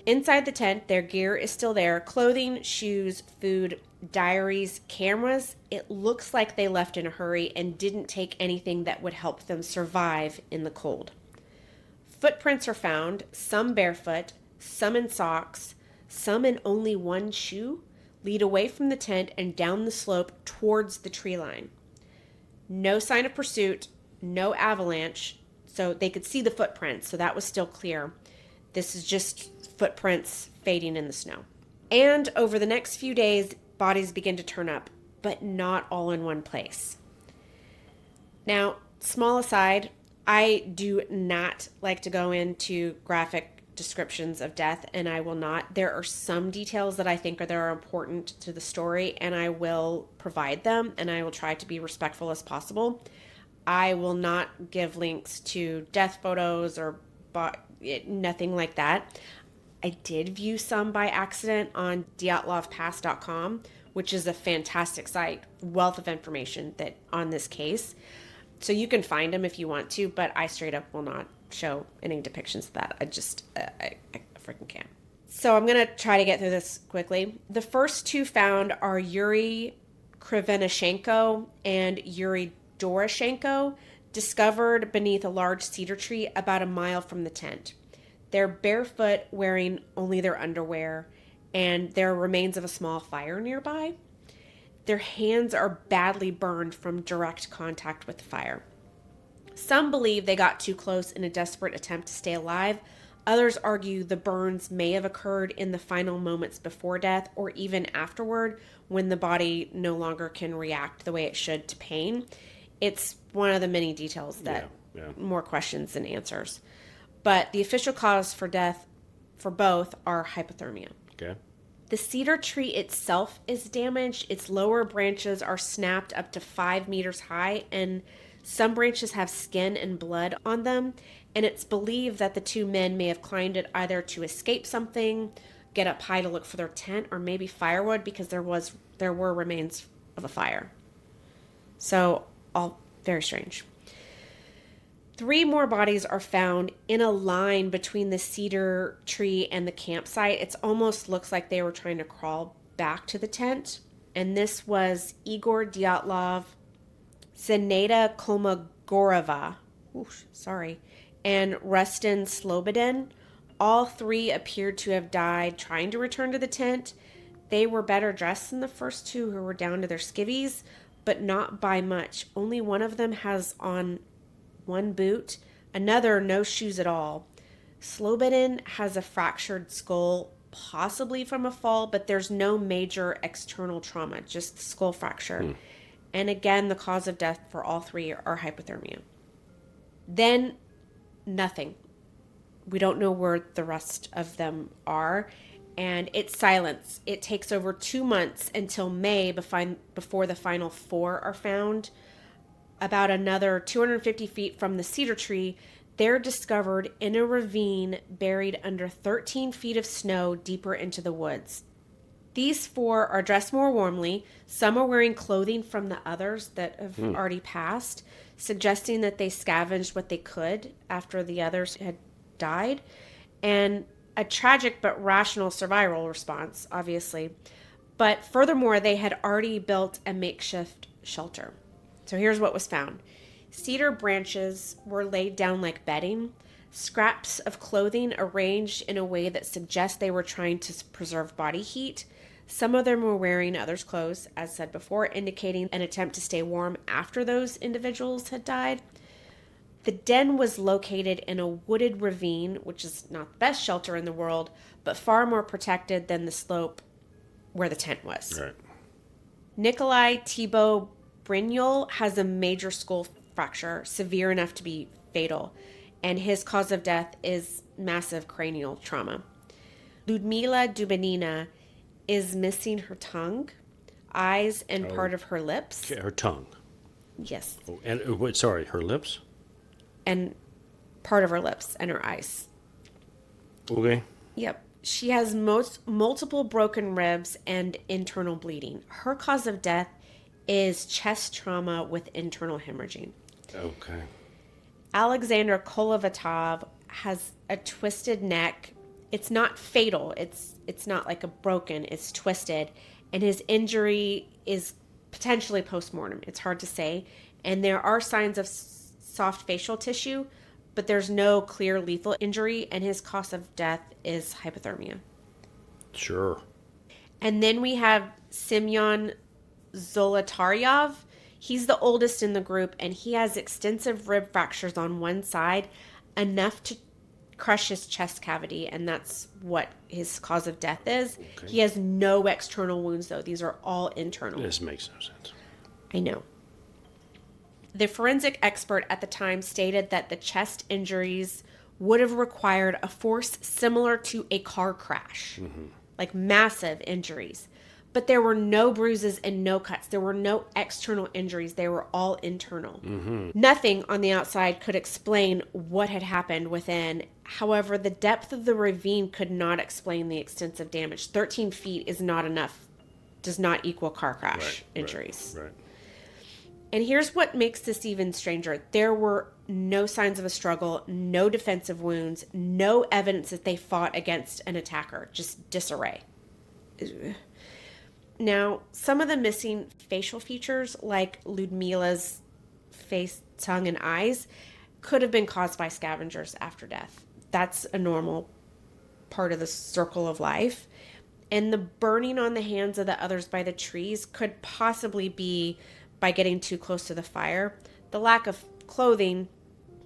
Inside the tent, their gear is still there. Clothing, shoes, food, diaries, cameras. It looks like they left in a hurry and didn't take anything that would help them survive in the cold. Footprints are found, some barefoot, some in socks, some in only one shoe, lead away from the tent and down the slope towards the tree line. No sign of pursuit, no avalanche, so they could see the footprints, so that was still clear. This is just footprints fading in the snow. And over the next few days, bodies begin to turn up, but not all in one place. Now, small aside, I do not like to go into graphic descriptions of death, and I will not. There are some details that I think are important to the story, and I will provide them, and I will try to be respectful as possible. I will not give links to death photos or nothing like that. I did view some by accident on Dyatlov which is a fantastic site, wealth of information that on this case. So you can find them if you want to, but I straight up will not show any depictions of that. I freaking can't. So I'm going to try to get through this quickly. The first two found are Yuri Krivenashenko and Yuri Doroshenko, discovered beneath a large cedar tree about a mile from the tent. They're barefoot, wearing only their underwear, and there are remains of a small fire nearby. Their hands are badly burned from direct contact with the fire. Some believe they got too close in a desperate attempt to stay alive. Others argue the burns may have occurred in the final moments before death or even afterward when the body no longer can react the way it should to pain. It's one of the many details that more questions than answers. But the official cause for death for both are hypothermia. Okay. The cedar tree itself is damaged. Its lower branches are snapped up to 5 meters high, and some branches have skin and blood on them. And it's believed that the two men may have climbed it either to escape something, get up high to look for their tent, or maybe firewood because there were remains of a fire. So, all very strange. 3 more bodies are found in a line between the cedar tree and the campsite. It almost looks like they were trying to crawl back to the tent. And this was Igor Dyatlov, Zeneda Kolmogorova, and Rustin Slobodin, All three appeared to have died trying to return to the tent. They were better dressed than the first two, who were down to their skivvies, but not by much. Only one of them has on one boot, another no shoes at all. Slobodin has a fractured skull, possibly from a fall, but there's no major external trauma, just the skull fracture. And again, the cause of death for all three are hypothermia. Then, nothing. We don't know where the rest of them are. And it's silence. It takes over 2 months until May before the final four are found. About another 250 feet from the cedar tree, they're discovered in a ravine buried under 13 feet of snow deeper into the woods. These four are dressed more warmly. Some are wearing clothing from the others that have already passed, suggesting that they scavenged what they could after the others had died. And a tragic but rational survival response, obviously. But furthermore, they had already built a makeshift shelter. So here's what was found. Cedar branches were laid down like bedding, scraps of clothing arranged in a way that suggests they were trying to preserve body heat. Some of them were wearing others' clothes, as said before, indicating an attempt to stay warm after those individuals had died. The den was located in a wooded ravine, which is not the best shelter in the world, but far more protected than the slope where the tent was. Right. Nikolai Thibault Brignol has a major skull fracture, severe enough to be fatal, and his cause of death is massive cranial trauma. Ludmila Dubanina is missing her tongue, eyes, and part of her lips. Her tongue. Yes. Oh, and her lips? And part of her lips and her eyes. Okay. Yep. She has multiple broken ribs and internal bleeding. Her cause of death is chest trauma with internal hemorrhaging. Okay. Alexander Kolovatov has a twisted neck. It's not fatal. It's not like a broken. It's twisted. And his injury is potentially post-mortem. It's hard to say. And there are signs of soft facial tissue, but there's no clear lethal injury, and his cause of death is hypothermia. Sure. And then we have Semyon Zolotaryov. He's the oldest in the group, and he has extensive rib fractures on one side, enough to crush his chest cavity, and that's what his cause of death is. Okay. He has no external wounds, though. These are all internal. This makes no sense. I know. The forensic expert at the time stated that the chest injuries would have required a force similar to a car crash, like massive injuries. But there were no bruises and no cuts. There were no external injuries. They were all internal. Nothing on the outside could explain what had happened within. However, the depth of the ravine could not explain the extensive damage. 13 feet is not enough, does not equal car crash injuries. Right. And here's what makes this even stranger. There were no signs of a struggle, no defensive wounds, no evidence that they fought against an attacker, just disarray. Now, some of the missing facial features, like Ludmila's face, tongue, and eyes, could have been caused by scavengers after death. That's a normal part of the circle of life. And the burning on the hands of the others by the trees could possibly be by getting too close to the fire. The lack of clothing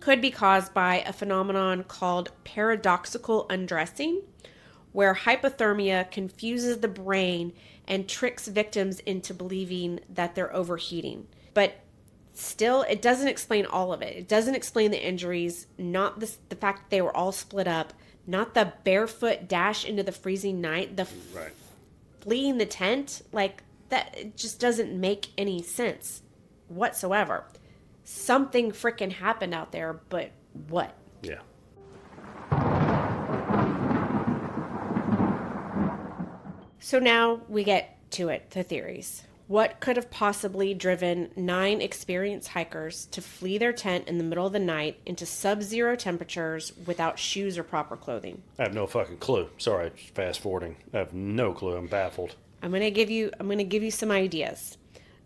could be caused by a phenomenon called paradoxical undressing, where hypothermia confuses the brain and tricks victims into believing that they're overheating. But still, it doesn't explain all of it. It doesn't explain the injuries, not the fact that they were all split up, not the barefoot dash into the freezing night, the fleeing the tent. Like, that, it just doesn't make any sense whatsoever. Something freaking happened out there, but what? Yeah. So now we get to it, the theories. What could have possibly driven 9 experienced hikers to flee their tent in the middle of the night into sub-zero temperatures without shoes or proper clothing? I have no fucking clue. Sorry, fast forwarding. I have no clue. I'm baffled. I'm gonna give you some ideas.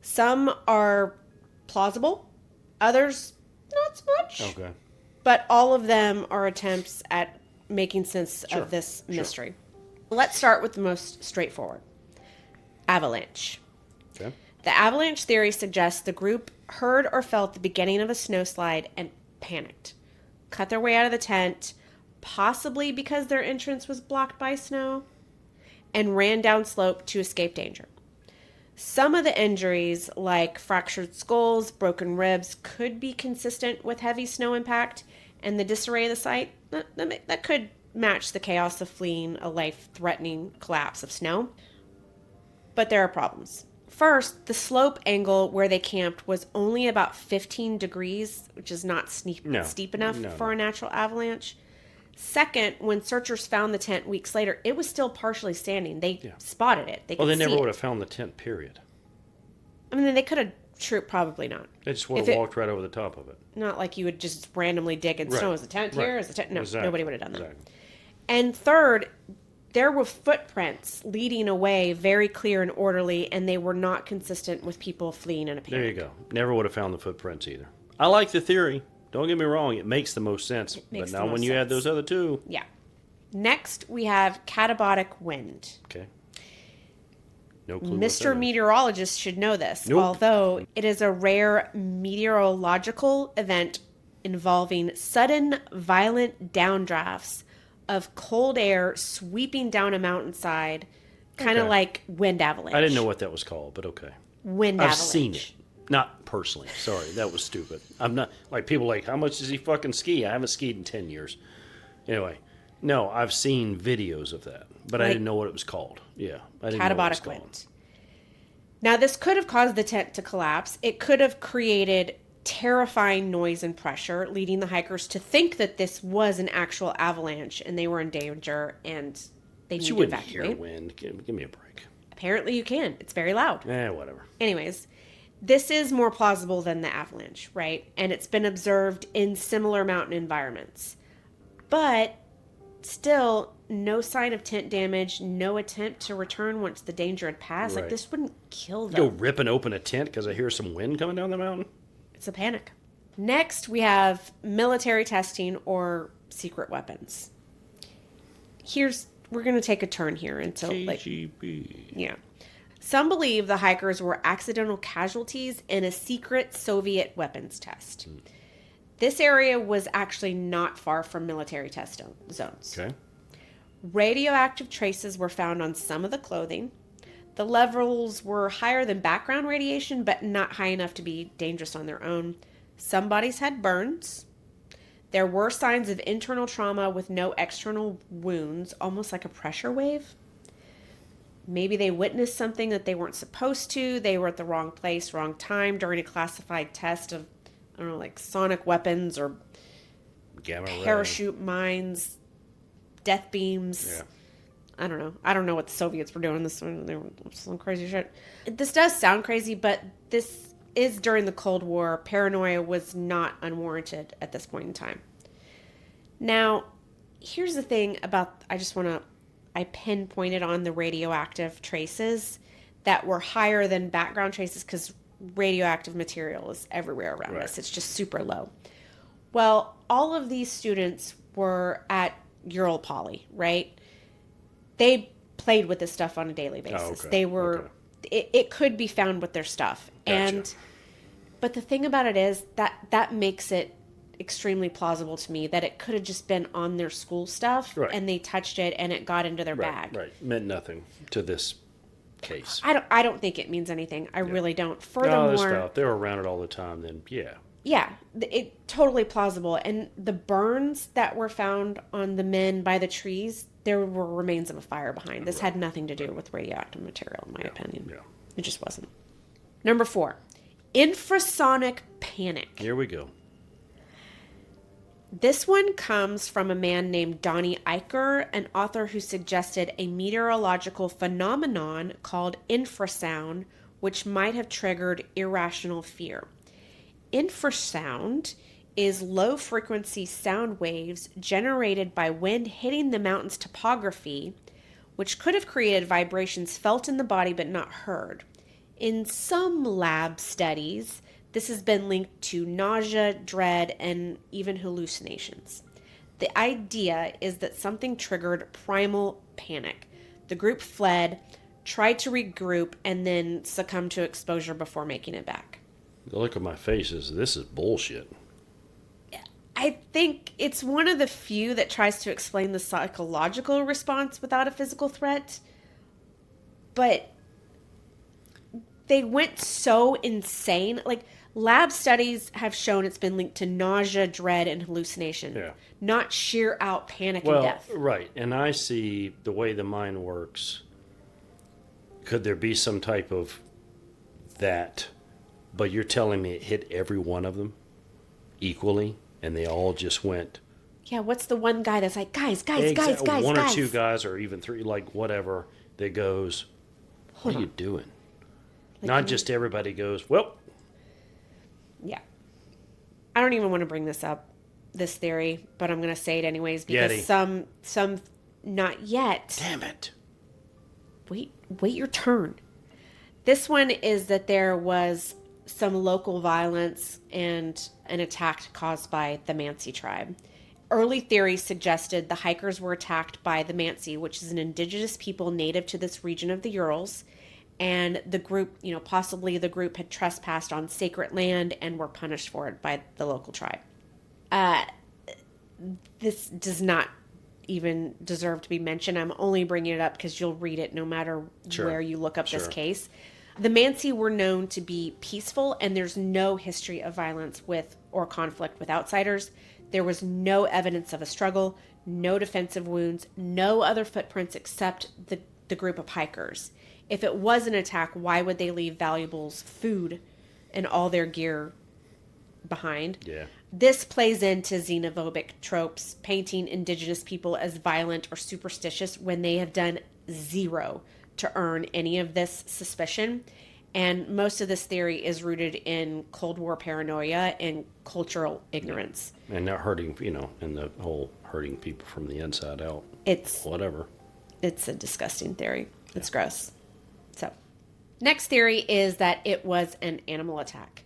Some are plausible, others not so much. Okay. But all of them are attempts at making sense Sure, of this sure. mystery. Let's start with the most straightforward. Avalanche. Okay. The avalanche theory suggests the group heard or felt the beginning of a snowslide and panicked. Cut their way out of the tent, possibly because their entrance was blocked by snow, and ran down slope to escape danger. Some of the injuries, like fractured skulls, broken ribs, could be consistent with heavy snow impact, and the disarray of the site, that could match the chaos of fleeing a life-threatening collapse of snow. But there are problems. First, the slope angle where they camped was only about 15 degrees, which is not steep enough for a natural avalanche. Second, when searchers found the tent weeks later, it was still partially standing. They spotted it. They never would it. have found the tent, period. I mean, they could have, probably not. They just would have walked right over the top of it. Not like you would just randomly dig in snow. Is the tent here? Is the tent? No, Exactly. Nobody would have done that. Exactly. And third, there were footprints leading away, very clear and orderly, and they were not consistent with people fleeing in a panic. There you go. Never would have found the footprints either. I like the theory. Don't get me wrong. It makes the most sense. But now when you add those other two. Yeah. Next, we have catabolic wind. Okay. No clue. Mr. Meteorologist should know this, Nope. although it is a rare meteorological event involving sudden, violent downdrafts of cold air sweeping down a mountainside, kind of like wind avalanche. I didn't know what that was called, but okay. Wind I've avalanche. seen it. Not personally. Sorry, that was stupid. I'm not like people like, how much does he fucking ski? I haven't skied in 10 years. Anyway, no, I've seen videos of that, but I didn't know what it was called. Yeah, I didn't know what it was Catabolic called. wind. Now, this could have caused the tent to collapse. It could have created terrifying noise and pressure, leading the hikers to think that this was an actual avalanche and they were in danger and they But needed you to wouldn't evacuate. hear wind. Give me a break. Apparently you can. It's very loud. Whatever. Anyways, this is more plausible than the avalanche, right? And it's been observed in similar mountain environments. But still, no sign of tent damage, no attempt to return once the danger had passed. Like, Right. this wouldn't kill them. Go ripping open a tent because I hear some wind coming down the mountain? It's a panic. Next, we have military testing or secret weapons. We're going to take a turn here until KGB. yeah. Some believe the hikers were accidental casualties in a secret Soviet weapons test. This area was actually not far from military test zones. Okay. Radioactive traces were found on some of the clothing. The levels were higher than background radiation, but not high enough to be dangerous on their own. Some bodies had burns. There were signs of internal trauma with no external wounds, almost like a pressure wave. Maybe they witnessed something that they weren't supposed to. They were at the wrong place, wrong time during a classified test of, I don't know, like sonic weapons or Gamma ray. parachute mines, death beams. Yeah. I don't know. I don't know what the Soviets were doing. They were some crazy shit. This does sound crazy, but this is during the Cold War. Paranoia was not unwarranted at this point in time. Now, here's the thing about, I pinpointed on the radioactive traces that were higher than background traces because radioactive material is everywhere around us. It's just super low. Well, all of these students were at Ural Poly, right? They played with this stuff on a daily basis. Oh, okay. They were, it could be found with their stuff. Gotcha. But the thing about it is that makes it extremely plausible to me that it could have just been on their school stuff and they touched it and it got into their bag. Right. Meant nothing to this case. I don't think it means anything. I really don't. Furthermore, if they're around it all the time, then yeah, it totally plausible. And the burns that were found on the men by the trees, there were remains of a fire behind. This had nothing to do with radioactive material, in my opinion. Yeah. It just wasn't. Number 4, infrasonic panic. Here we go. This one comes from a man named Donnie Eicher, an author who suggested a meteorological phenomenon called infrasound, which might have triggered irrational fear. Infrasound is low-frequency sound waves generated by wind hitting the mountain's topography, which could have created vibrations felt in the body but not heard. In some lab studies, this has been linked to nausea, dread, and even hallucinations. The idea is that something triggered primal panic. The group fled, tried to regroup, and then succumbed to exposure before making it back. The look of my face is, this is bullshit. I think it's one of the few that tries to explain the psychological response without a physical threat. But they went so insane. Like, lab studies have shown it's been linked to nausea, dread, and hallucination. Yeah. Not sheer out panic and death. Right. And I see the way the mind works. Could there be some type of that? But you're telling me it hit every one of them equally? And they all just went. Yeah, what's the one guy that's like, guys, one or two guys, or even three, like whatever, that goes, what are you doing? Like, not just everybody goes, well. Yeah. I don't even want to bring this up, this theory, but I'm going to say it anyways because Yeti. some not yet. Damn it. Wait your turn. This one is that there was some local violence and an attack caused by the Mansi tribe. Early theories suggested the hikers were attacked by the Mansi, which is an indigenous people native to this region of the Urals, and the group, possibly the group had trespassed on sacred land and were punished for it by the local tribe. This does not even deserve to be mentioned. I'm only bringing it up because you'll read it no matter where you look up this case. The Mansi were known to be peaceful, and there's no history of violence with or conflict with outsiders. There was no evidence of a struggle, no defensive wounds, no other footprints except the group of hikers. If it was an attack, why would they leave valuables, food, and all their gear behind? Yeah. This plays into xenophobic tropes, painting indigenous people as violent or superstitious when they have done zero to earn any of this suspicion. And most of this theory is rooted in Cold War paranoia and cultural ignorance. And not hurting, and the whole hurting people from the inside out. It's whatever. It's a disgusting theory. It's gross. So, next theory is that it was an animal attack.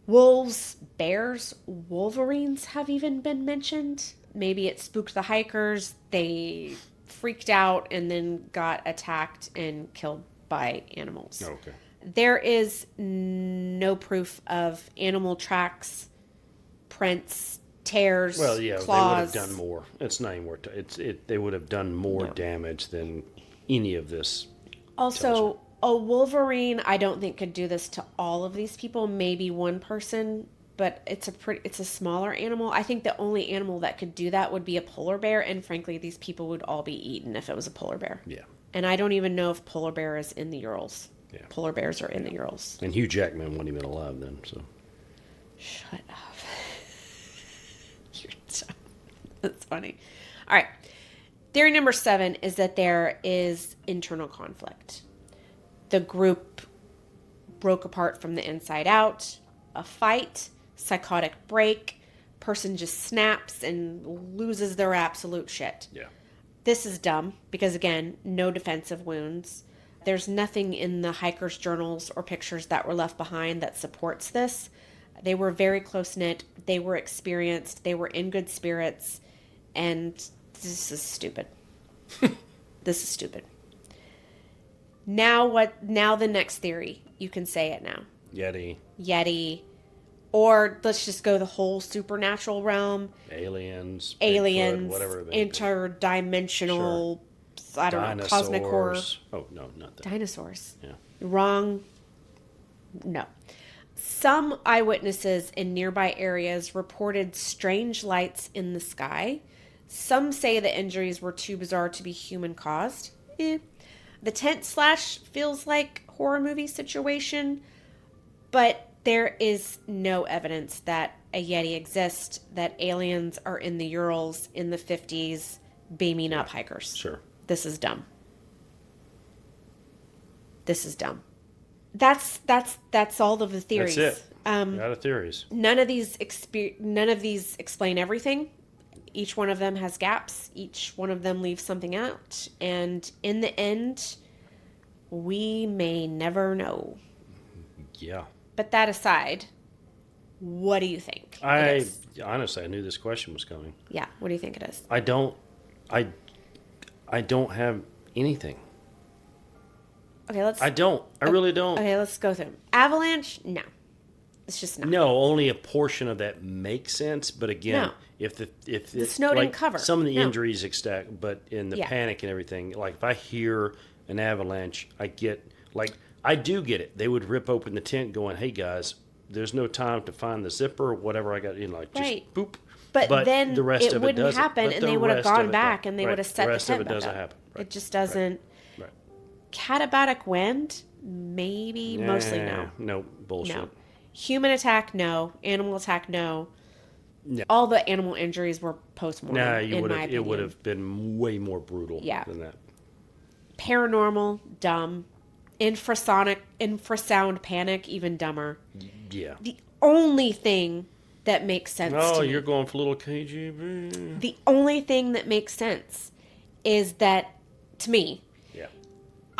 Wolves, bears, wolverines have even been mentioned. Maybe it spooked the hikers. They freaked out and then got attacked and killed by animals. Oh, okay. There is no proof of animal tracks, prints, tears, claws. They would have done more. It's not anymore. They would have done more damage than any of this. Also, a wolverine, I don't think could do this to all of these people. Maybe one person, but it's a smaller animal. I think the only animal that could do that would be a polar bear, and frankly, these people would all be eaten if it was a polar bear. Yeah. And I don't even know if polar bear is in the Urals. Yeah. Polar bears are in the Urals. And Hugh Jackman wouldn't even alive then, so. Shut up. You're dumb. That's funny. All right. Theory number 7 is that there is internal conflict. The group broke apart from the inside out. A fight, psychotic break, person just snaps and loses their absolute shit. Yeah. This is dumb because, again, no defensive wounds. There's nothing in the hikers' journals or pictures that were left behind that supports this. They were very close-knit. They were experienced. They were in good spirits. And this is stupid. This is stupid. Now the next theory. You can say it now. Yeti. Or let's just go the whole supernatural realm. Aliens, Bigfoot, whatever. Interdimensional, I don't know, cosmic horror. Oh, no, not that. Dinosaurs. Yeah. Wrong. No. Some eyewitnesses in nearby areas reported strange lights in the sky. Some say the injuries were too bizarre to be human-caused. The tent slash feels like horror movie situation, but there is no evidence that a Yeti exists, that aliens are in the Urals in the 50s beaming up hikers. Sure. This is dumb. This is dumb. That's all of the theories. That's it. Out of theories. None of these explain everything. Each one of them has gaps. Each one of them leaves something out. And in the end, we may never know. Yeah. But that aside, what do you think? it is? Honestly, I knew this question was coming. Yeah. What do you think it is? I don't have anything. Okay, let's. I don't. I really don't. Okay, let's go through them. Avalanche? No. It's just not. No, only a portion of that makes sense. But again, No. if The snow didn't cover. some of the No. injuries but in the Yeah. panic and everything, like if I hear an avalanche, I do get it. They would rip open the tent, going, "Hey guys, there's no time to find the zipper or whatever I got." Just Right. boop. But then the rest it of wouldn't doesn't. happen, But and the they would have rest of gone it back, don't. and they Right. would have set the rest tent of it back doesn't up. happen. Right. It just doesn't. Right. Catabatic wind? Maybe. Mostly no. No bullshit. No. Human attack? No. Animal attack? No. No. All the animal injuries were post-mortem, Nah, in my opinion. it would have been way more brutal than that. Paranormal? Dumb. Infrasound panic? Even dumber. Yeah. The only thing that makes sense to me. You're going for little KGB. The only thing that makes sense is that, to me,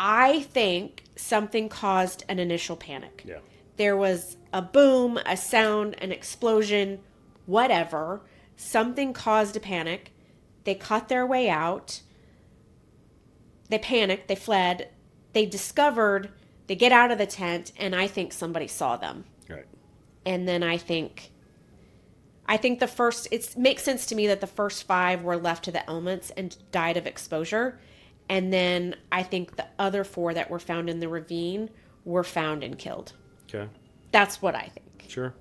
I think something caused an initial panic. Yeah. There was a boom, a sound, an explosion, whatever. Something caused a panic. They cut their way out. They panicked. They fled. They discovered. They get out of the tent, and I think somebody saw them. Right. And then I think the first, it makes sense to me that the first 5 were left to the elements and died of exposure. And then I think the other 4 that were found in the ravine were found and killed. Okay. That's what I think. Sure.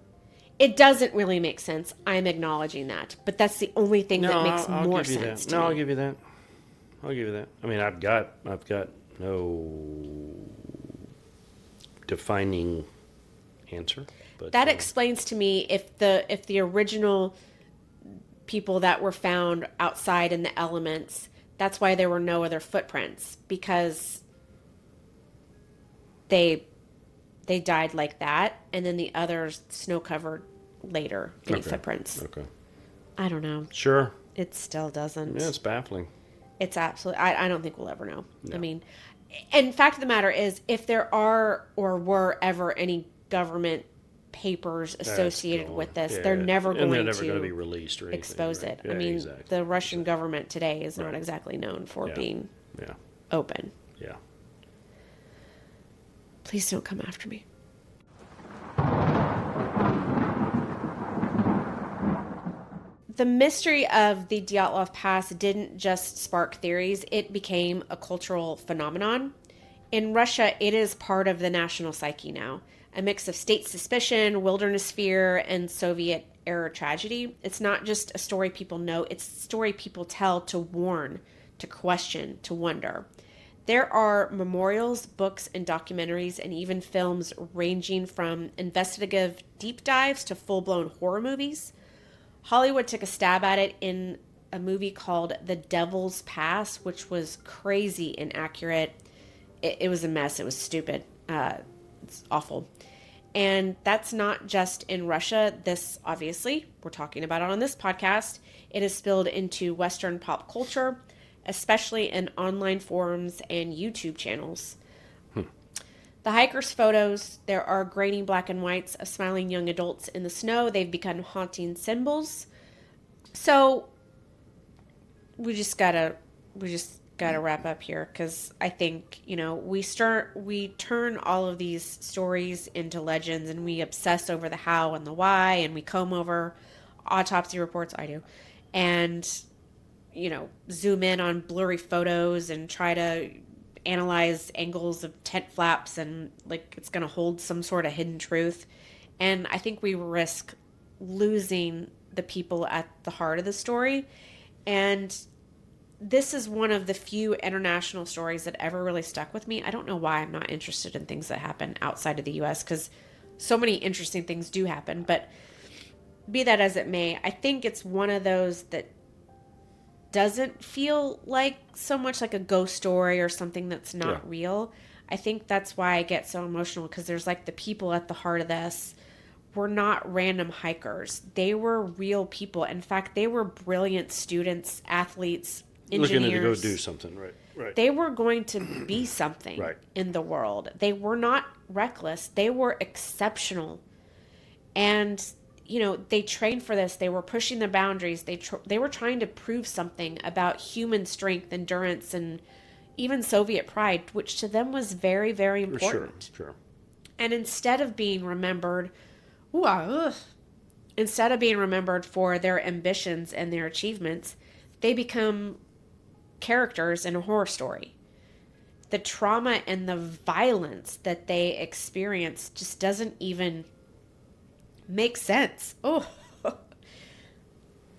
It doesn't really make sense. I'm acknowledging that. But that's the only thing that makes more sense to me. I'll give you that. I'll give you that. I mean, I've got no defining answer. But that explains to me if the original people that were found outside in the elements, that's why there were no other footprints, because they died like that, and then the others snow covered later any footprints. Okay. I don't know. Sure. It still doesn't. Yeah, it's baffling. It's absolutely. I don't think we'll ever know. No. I mean, and fact of the matter is, if there are or were ever any government papers associated with this, they're never going to be released or anything, expose right? it. Yeah, I mean, exactly. the Russian government today is not exactly known for being open. Yeah. Please don't come after me. The mystery of the Dyatlov Pass didn't just spark theories, it became a cultural phenomenon. In Russia, it is part of the national psyche now. A mix of state suspicion, wilderness fear, and Soviet-era tragedy. It's not just a story people know, it's a story people tell to warn, to question, to wonder. There are memorials, books, and documentaries, and even films ranging from investigative deep dives to full-blown horror movies. Hollywood took a stab at it in a movie called The Devil's Pass, which was crazy inaccurate. It was a mess. It was stupid. It's awful. And that's not just in Russia. This, obviously, we're talking about it on this podcast. It has spilled into Western pop culture, especially in online forums and YouTube channels. The hikers' photos, there are grainy black and whites of smiling young adults in the snow. They've become haunting symbols. So we just gotta wrap up here, because I think, we turn all of these stories into legends, and we obsess over the how and the why, and we comb over autopsy reports. I do, and zoom in on blurry photos and try to analyze angles of tent flaps, and like it's going to hold some sort of hidden truth. And I think we risk losing the people at the heart of the story. And this is one of the few international stories that ever really stuck with me. I don't know why I'm not interested in things that happen outside of the U.S., because so many interesting things do happen. But be that as it may, I think it's one of those that doesn't feel like so much like a ghost story or something that's not real. I think that's why I get so emotional, because there's like the people at the heart of this were not random hikers. They were real people. In fact, they were brilliant students, athletes, engineers. Looking to go do something, right. They were going to be something in the world. They were not reckless. They were exceptional. And, they trained for this. They were pushing the boundaries. They were trying to prove something about human strength, endurance, and even Soviet pride, which to them was very, very important. Sure. And instead of being remembered, instead of being remembered for their ambitions and their achievements, they become characters in a horror story. The trauma and the violence that they experience just doesn't even make sense. Oh,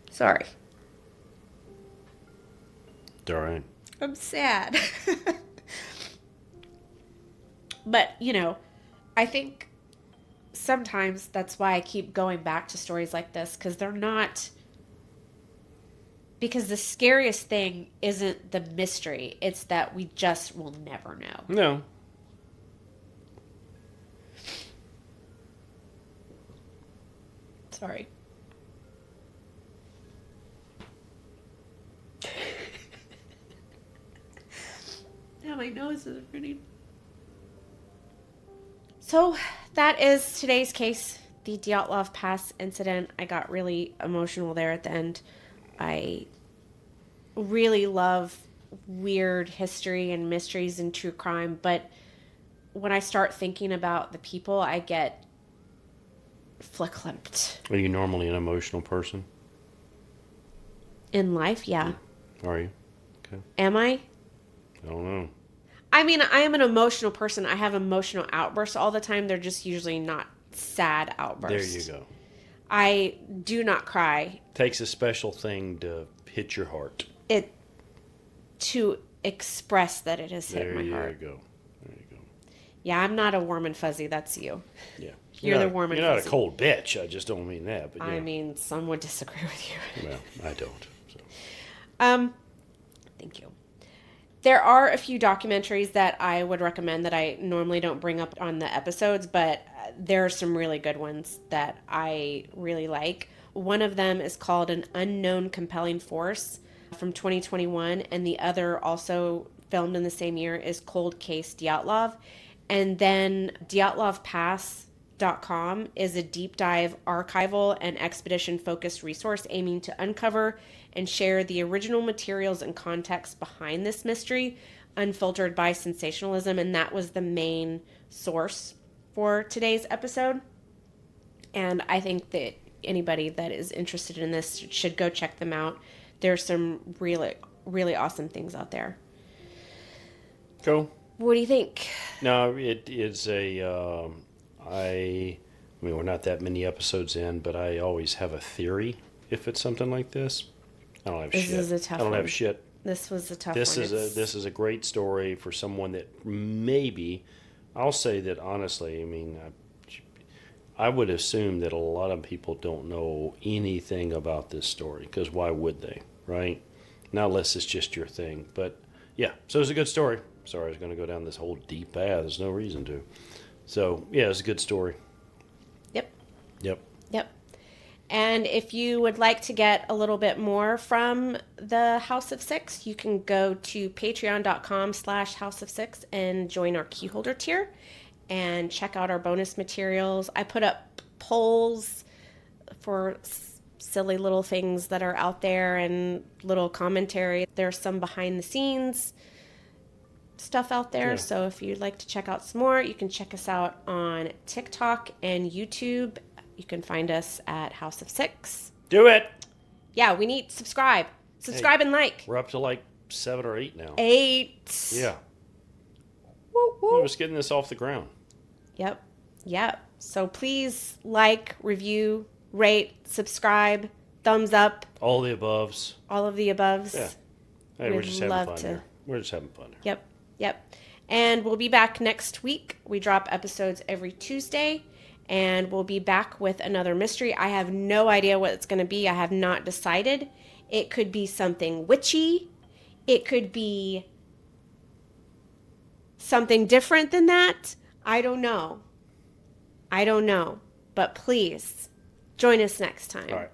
sorry. It's all right. I'm sad. But, I think sometimes that's why I keep going back to stories like this, because they're not... Because the scariest thing isn't the mystery. It's that we just will never know. No. Sorry. Now my nose is running. So that is today's case, the Dyatlov Pass Incident. I got really emotional there at the end. I really love weird history and mysteries and true crime, but when I start thinking about the people, I get verklempt. Are you normally an emotional person? In life, yeah. Are you? Okay. Am I? I don't know. I mean, I am an emotional person. I have emotional outbursts all the time. They're just usually not sad outbursts. There you go. I do not cry. Takes a special thing to hit your heart. To express that it has hit my heart. There you go. Yeah, I'm not a warm and fuzzy. That's you. Yeah. You're the warm and fuzzy. You're not a cold bitch. I just don't mean that. But I mean, some would disagree with you. Well, I don't. So. Thank you. There are a few documentaries that I would recommend that I normally don't bring up on the episodes, but there are some really good ones that I really like. One of them is called An Unknown Compelling Force from 2021, and the other, also filmed in the same year, is Cold Case Dyatlov. And then DyatlovPass.com is a deep dive archival and expedition focused resource aiming to uncover and share the original materials and context behind this mystery, unfiltered by sensationalism. And that was the main source for today's episode. And I think that anybody that is interested in this should go check them out. There's some really, really awesome things out there. Cool. What do you think? No, it is I mean, we're not that many episodes in, but I always have a theory if it's something like this. I don't have shit. This is a tough one. I don't have shit. This was a tough This one. This is a great story for someone that maybe, I'll say that honestly, I mean, I would assume that a lot of people don't know anything about this story, because why would they, right? Not unless it's just your thing. But yeah, so it's a good story. Sorry, I was going to go down this whole deep path. There's no reason to. So yeah, it's a good story. Yep. And if you would like to get a little bit more from the House of Syx, you can go to patreon.com/House of Syx and join our key holder tier and check out our bonus materials. I put up polls for silly little things that are out there and little commentary. There's some behind the scenes stuff out there. Yeah. So if you'd like to check out some more, you can check us out on TikTok and YouTube. You can find us at House of Syx. Do it. Yeah, we need subscribe and like. We're up to like 7 or 8 now. 8. Yeah. Woo, woo. We're just getting this off the ground. Yep. So please like, review, rate, subscribe, thumbs up. All the aboves. All of the aboves. Yeah. Hey, we're just having fun here. We're just having fun here. Yep. And we'll be back next week. We drop episodes every Tuesday. And we'll be back with another mystery. I have no idea what it's going to be. I have not decided. It could be something witchy. It could be something different than that. I don't know. But please, join us next time. All right.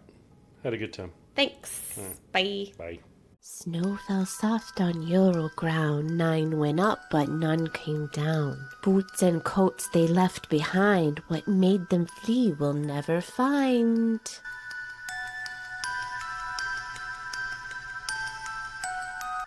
Had a good time. Thanks. Bye. Bye. Snow fell soft on Ural ground, 9 went up, but none came down. Boots and coats they left behind, what made them flee we'll never find.